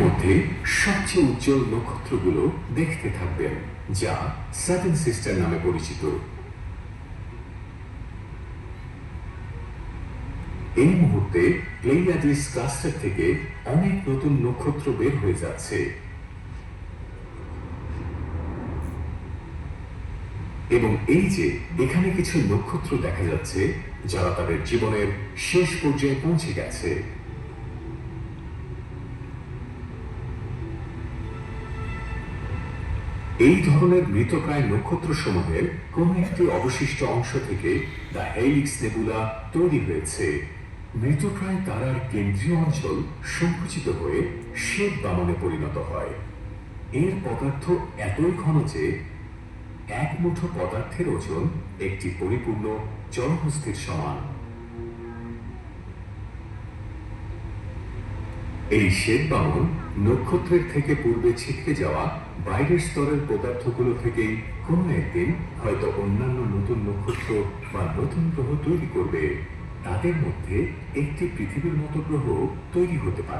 মধ্যে সবচেয়ে উজ্জ্বল নক্ষত্রগুলো দেখতে থাকবেন, যা সেভেন সিস্টার নামে পরিচিত। এই মুহূর্তে প্লেইয়াডিস ক্লাস্টার থেকে অনেক নতুন নক্ষত্র বের হয়ে যাচ্ছে এবং এই যে এখানে কিছু নক্ষত্র দেখা যাচ্ছে যারা তাদের জীবনের শেষ পর্যায়ে পৌঁছে গেছে। এই ধরনের মৃতপ্রায় নক্ষত্র সমূহের কোন একটি অবশিষ্ট অংশ থেকে দ্য হেলিক্স নেবুলা তৈরি হয়েছে। মৃতপ্রায় তারার কেন্দ্রীয় অঞ্চল সংকুচিত হয়ে শ্বেত বামনে পরিণত হয়। এর পদার্থ এতই ঘন যে এক মুঠো পদার্থের ওজন একটি পরিপূর্ণ জলহস্তির সমান। এই শ্বেত বামন নক্ষত্রের থেকে পূর্বে ছিটকে যাওয়া বাইরের স্তরের পদার্থগুলো থেকেই কোনো একদিন হয়তো অন্যান্য নতুন নক্ষত্র বা নতুন গ্রহ তৈরি করবে। তাদের মধ্যে একটি পৃথিবীর মতো গ্রহ তৈরি হতে পারে।